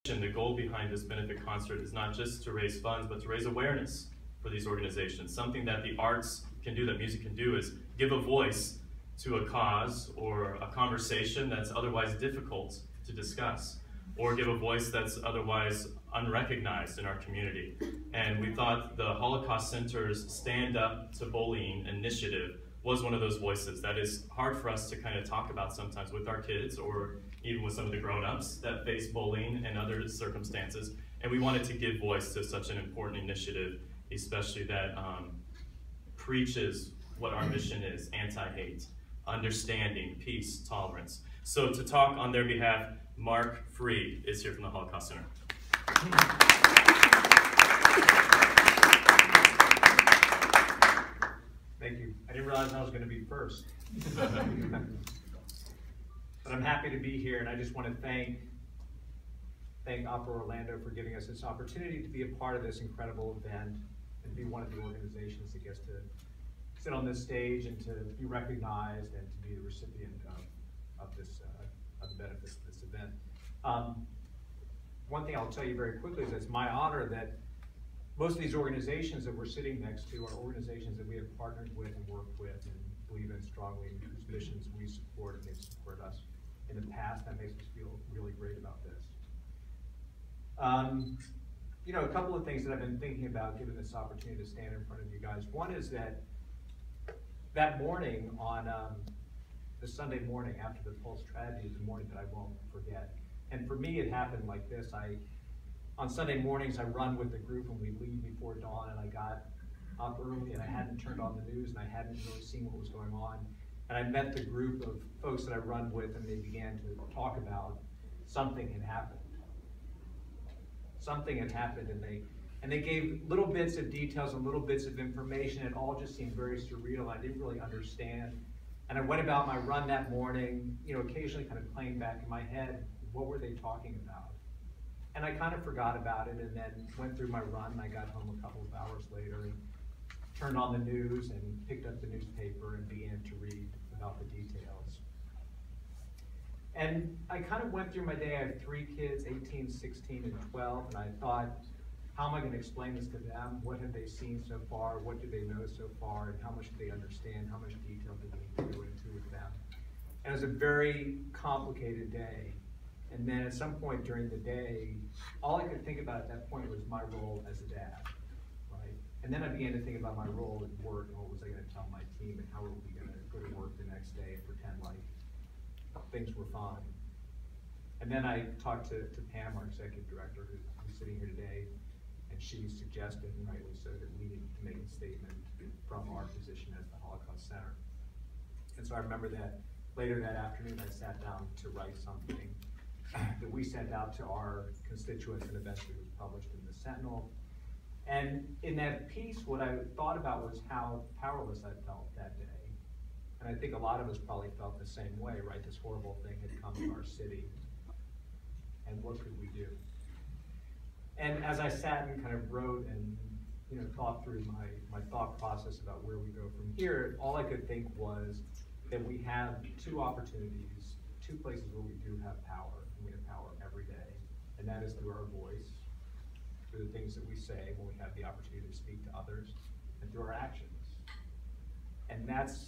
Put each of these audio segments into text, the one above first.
The goal behind this benefit concert is not just to raise funds, but to raise awareness for these organizations. Something that the arts can do, that music can do, is give a voice to a cause or a conversation that's otherwise difficult to discuss, or give a voice that's otherwise unrecognized in our community. And we thought the Holocaust Center's Stand Up to Bullying initiative was one of those voices that is hard for us to kind of talk about sometimes with our kids, or even with some of the grown-ups that face bullying and other circumstances. And we wanted to give voice to such an important initiative, especially that preaches what our mission is: anti-hate, understanding, peace, tolerance. So to talk on their behalf, Mark Freed is here from the Holocaust Center. Thank you. I didn't realize I was going to be first. But I'm happy to be here, and I just want to thank Opera Orlando for giving us this opportunity to be a part of this incredible event and be one of the organizations that gets to sit on this stage and to be recognized and to be the recipient of the benefits of this event. One thing I'll tell you very quickly is it's my honor that most of these organizations that we're sitting next to are organizations that we have partnered with and worked with and believe in strongly, and whose missions we support and they've supported us in the past. That makes us feel really great about this. You know, a couple of things that I've been thinking about given this opportunity to stand in front of you guys. One is that morning on the Sunday morning after the Pulse tragedy is a morning that I won't forget. And for me, it happened like this. On Sunday mornings, I run with the group and we leave before dawn, and I got up early and I hadn't turned on the news and I hadn't really seen what was going on. And I met the group of folks that I run with, and they began to talk about something had happened. Something had happened, and they gave little bits of details and little bits of information. It all just seemed very surreal. I didn't really understand. And I went about my run that morning, you know, occasionally kind of playing back in my head, what were they talking about? And I kind of forgot about it, and then went through my run, and I got home a couple of hours later and turned on the news and picked up the newspaper and began to read about the details. And I kind of went through my day. I have 3 kids, 18, 16, and 12, and I thought, how am I going to explain this to them? What have they seen so far? What do they know so far? And how much do they understand? How much detail do they need to go into with them? And it was a very complicated day. And then at some point during the day, all I could think about at that point was my role as a dad, right? And then I began to think about my role at work and what was I going to tell my team and how were we going to go to work the next day and pretend like things were fine. And then I talked to Pam, our executive director, who's sitting here today, and she suggested, and rightly so, that we needed to make a statement from our position as the Holocaust Center. And so I remember that later that afternoon I sat down to write something that we sent out to our constituents and eventually was published in the Sentinel. And in that piece, what I thought about was how powerless I felt that day. And I think a lot of us probably felt the same way, right? This horrible thing had come to our city. And what could we do? And as I sat and kind of wrote and thought through my thought process about where we go from here, all I could think was that we have 2 opportunities, 2 places where we do have power. We have power every day, and that is through our voice, through the things that we say when we have the opportunity to speak to others, and through our actions. And that's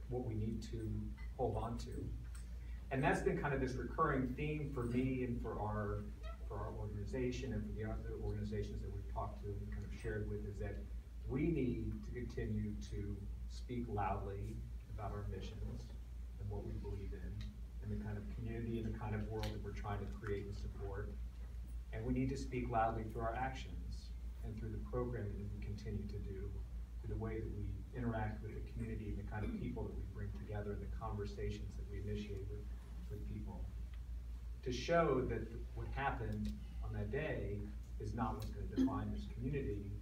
what we need to hold on to. And that's been kind of this recurring theme for me and for our organization and for the other organizations that we've talked to and kind of shared with, is that we need to continue to speak loudly about our missions and what we believe in, and the kind of community and the kind of world that we're trying to create and support. And we need to speak loudly through our actions and through the programming that we continue to do, through the way that we interact with the community and the kind of people that we bring together and the conversations that we initiate with people, to show that what happened on that day is not what's going to define this community,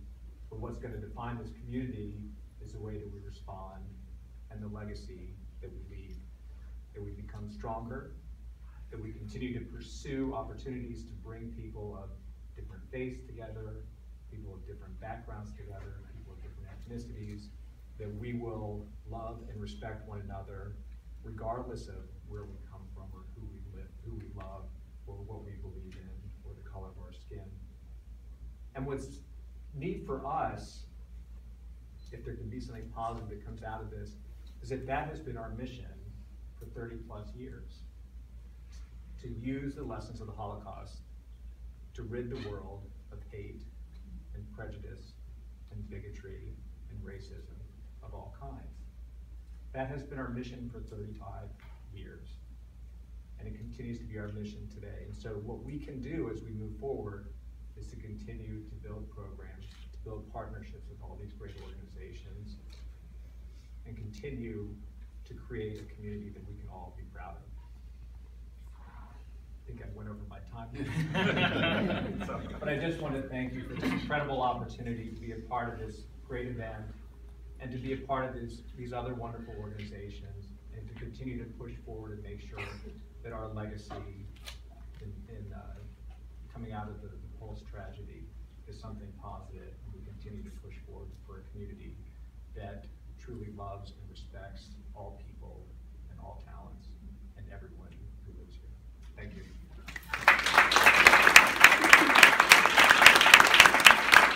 but what's going to define this community is the way that we respond and the legacy that we leave. That we become stronger, that we continue to pursue opportunities to bring people of different faiths together, people of different backgrounds together, people of different ethnicities, that we will love and respect one another regardless of where we come from or who we live, who we love, or what we believe in, or the color And what's neat for us, if there can be something positive that comes out of this, is that that has been our mission for 30 plus years. To use the lessons of the Holocaust to rid the world of hate and prejudice and bigotry and racism of all kinds. That has been our mission for 35 years. And it continues to be our mission today. And so what we can do as we move forward is to continue to build programs, to build partnerships with all these great organizations, and continue to create a community that we can all be proud of. I think I went over my time. But I just want to thank you for this incredible opportunity to be a part of this great event and to be a part of these other wonderful organizations and to continue to push forward and make sure that our legacy in coming out of the Pulse tragedy is something positive, and we continue to push forward for a community that truly loves